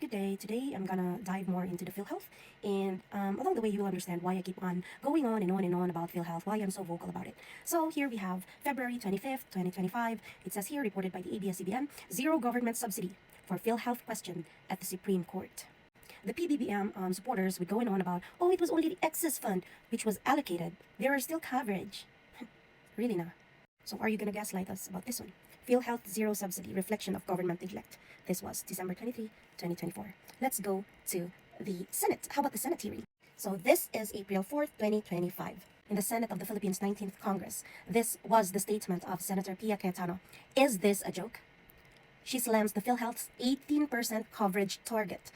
Good day. Today I'm gonna dive more into the Philhealth, and along the way you will understand why I keep on going on and on and on about Philhealth, why I'm so vocal about it. So here we have February 25th, 2025. It says here, reported by the ABS-CBN, zero government subsidy for Philhealth question at the Supreme Court. The PBBM supporters were going on about, oh, it was only the excess fund which was allocated. There are still coverage. Really now. So are you gonna gaslight us about this one? Philhealth zero subsidy, reflection of government neglect. This was December 23, 2024. Let's go to the Senate. How about the Senate hearing? So this is April 4th, 2025. In the Senate of the Philippines 19th Congress, this was the statement of Senator Pia Cayetano. Is this a joke? She slams the Philhealth's 18% coverage target.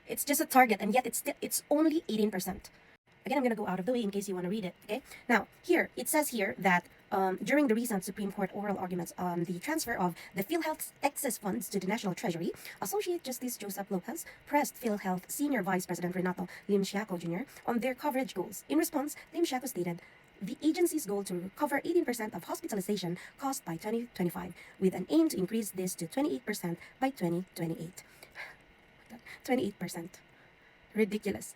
It's just a target, and yet it's only 18%. Again, I'm going to go out of the way in case you want to read it, okay? Now, here, it says here that during the recent Supreme Court oral arguments on the transfer of the Philhealth's excess funds to the National Treasury, Associate Justice Joseph Lopez pressed Philhealth Senior Vice President Renato Limsiaco Jr. on their coverage goals. In response, Limsiaco stated, the agency's goal to cover 18% of hospitalization cost by 2025, with an aim to increase this to 28% by 2028. 28%. Ridiculous.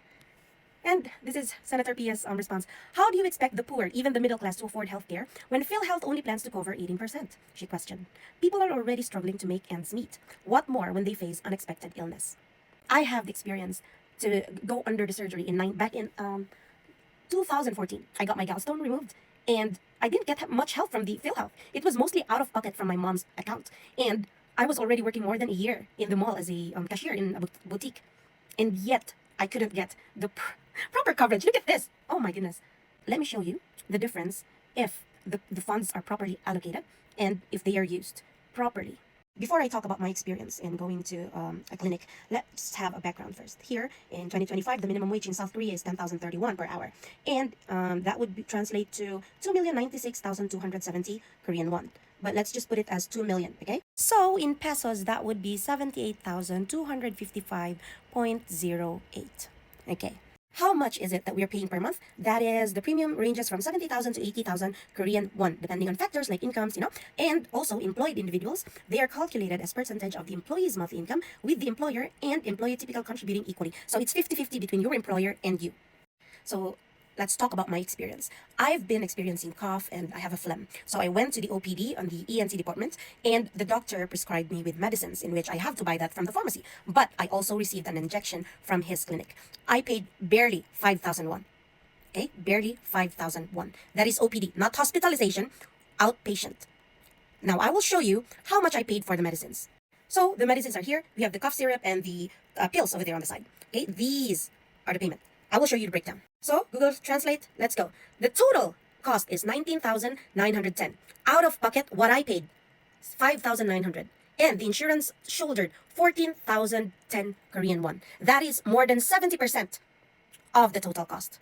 And this is Senator Pia's response. How do you expect the poor, even the middle class, to afford healthcare when Philhealth only plans to cover 18%? She questioned. People are already struggling to make ends meet. What more when they face unexpected illness? I have the experience to go under the surgery back in 2014. I got my gallstone removed, and I didn't get much help from the Philhealth. It was mostly out of pocket from my mom's account, and I was already working more than a year in the mall as a cashier in a boutique, and yet I couldn't get the proper coverage. Look at this. Oh my goodness. Let me show you the difference if the funds are properly allocated and if they are used properly. Before I talk about my experience in going to a clinic, let's have a background first. Here in 2025, the minimum wage in South Korea is 10,031 per hour. And that would translate to 2,096,270 Korean won. But let's just put it as 2 million, okay? So in pesos, that would be 78,255.08. Okay. How much is it that we're paying per month? That is, the premium ranges from 70,000 to 80,000 Korean won, depending on factors like incomes, and also employed individuals. They are calculated as percentage of the employee's monthly income with the employer and employee typical contributing equally. So it's 50-50 between your employer and you. So let's talk about my experience. I've been experiencing cough and I have a phlegm. So I went to the OPD on the ENT department, and the doctor prescribed me with medicines in which I have to buy that from the pharmacy. But I also received an injection from his clinic. I paid barely 5,000 won. Okay, barely 5,000 won. That is OPD, not hospitalization, outpatient. Now I will show you how much I paid for the medicines. So the medicines are here. We have the cough syrup and the pills over there on the side. Okay, these are the payment. I will show you the breakdown. So, Google Translate, let's go. The total cost is 19,910. Out of pocket, what I paid, 5,900. And the insurance shouldered 14,010 Korean won. That is more than 70% of the total cost.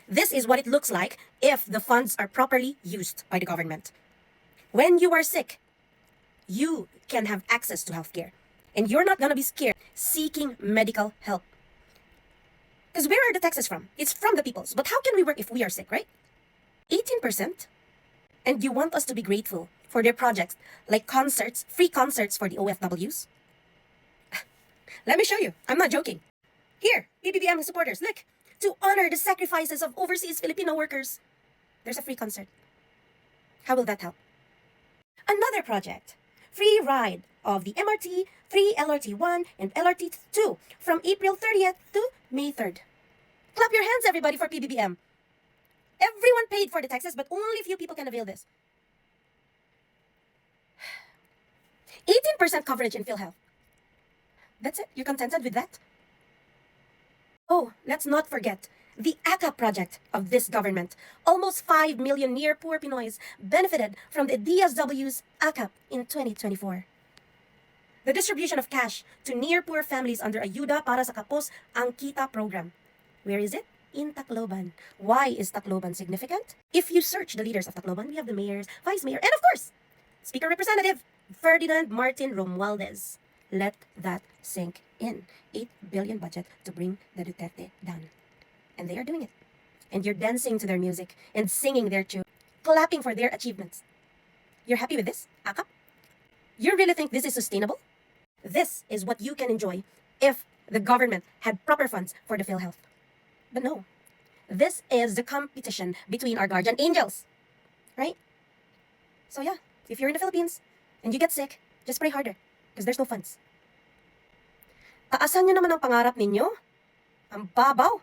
This is what it looks like if the funds are properly used by the government. When you are sick, you can have access to healthcare. And you're not going to be scared seeking medical help. Because where are the taxes from? It's from the peoples. But how can we work if we are sick, right? 18%? And you want us to be grateful for their projects, like concerts, free concerts for the OFWs? Let me show you. I'm not joking. Here, PBBM supporters, look. To honor the sacrifices of overseas Filipino workers, there's a free concert. How will that help? Another project. Free ride of the MRT, 3 LRT1 and LRT2 from April 30th to May 3rd. Clap your hands, everybody, for PBBM. Everyone paid for the taxes, but only few people can avail this. 18% coverage in Philhealth. That's it? You're contented with that? Oh, let's not forget the ACAP project of this government. Almost 5 million near-poor Pinoys benefited from the DSW's ACAP in 2024. The distribution of cash to near-poor families under Ayuda para sa Kapos ang Kita program. Where is it? In Tacloban. Why is Tacloban significant? If you search the leaders of Tacloban, we have the mayors, vice mayor, and of course, Speaker Representative Ferdinand Martin Romualdez. Let that sink in. 8 billion budget to bring the Duterte down. And they are doing it. And you're dancing to their music and singing their tune, clapping for their achievements. You're happy with this, ACAP? You really think this is sustainable? This is what you can enjoy if the government had proper funds for the PhilHealth. But no, this is the competition between our guardian angels, right? So yeah, if you're in the Philippines and you get sick, just pray harder because there's no funds. Taasan nyo naman ang pangarap ninyo. Ang babaw.